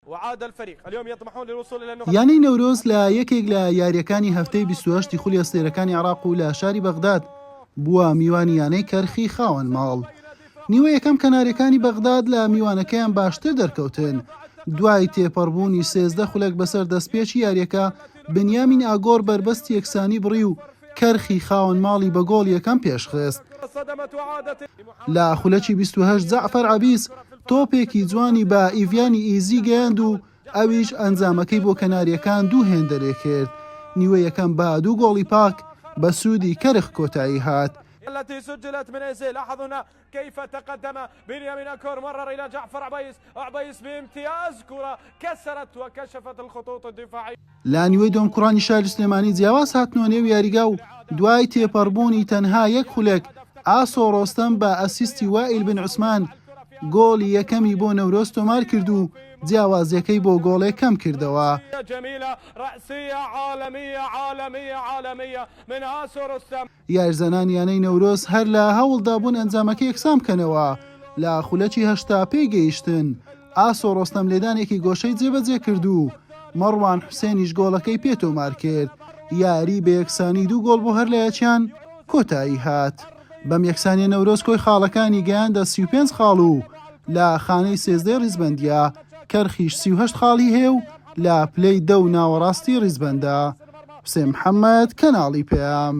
وعاد الفريق اليوم يطمحون للوصول الى النقطة. یانەی نەورۆز لە یەکێک لە یاریەکانی هەفتەی 28 خولی ئەستێرەکانی عێراق و لە شاری بەغداد بووە میوانی یانەی کەرخی خاوەن ماڵ. نیوە یەکەم کەناریەکانی بەغداد لە میوانەکەیان باشتر دەرکەوتن. دوای تێپەڕبوونی 13 خولەک بەسەر دەستپێکی یاریەکە، بنیامین ئاگۆر بربەستی یەکسانی بڕی و کەرخی خاوەن ماڵی بە گۆڵ یەکەم پێشخست. لە خولەکی 28 جەعفەر عەبیس تۆپێکی جوانی بە ئیڤیانی ئیزی گەیاند و ئەویش ئەنجامەکەی بۆ کەناریەکان دوو هێندەرێ کرد. نیوە یەکەم بە دوو گۆڵی پاک بە سوودی کەرخ کۆتایی هات. التي سجلت من إيزي. لاحظوا هنا كيف تقدم بنيامين أكور، مرر إلى جعفر عبيس، عبيس بامتياز، كرة كسرت وكشفت الخطوط الدفاعية. لە نیوەی دۆمکوڕانی شاری سلێمانی جیاواز هاتنەوە نێو یاریگا و دوای تێپەڕبوونی تەنها یەک خولێک، ئاسۆ ڕۆستەم بە ئەسیستی وائیل بن عوسمان گۆڵی یەکەمی بۆ نەورۆز تۆمار کرد و جیاوازیەکەی بۆ گۆڵێک کەم کردەوە. یاریزانان یانەی نەورۆز هەر لە هەوڵدا بوون ئەنجامەکە یەکسان بکەنەوە. لە خولەکی 80 پێی گەیشتن، ئاسۆ ڕۆستەم لێدانێکی گۆشەی جێبەجێ کرد و مەڕوان حوسێنیش گۆڵەکەی پێ تۆمار کرد. یاری بە یەکسانی دوو گۆڵ بۆ هەر لە یەکیان کۆتایی هات. بەم یەکسانیە نەورۆز کۆی خاڵەکانی گەیاندە 35 خاڵ و لە خانەی 13 ڕیزبەندیە کەرخیش 38 خاڵی هەیە و لە پلەی 10 ناوەڕاستی ڕیزبەندە. حسێن محەممەد، کەناڵی پێام.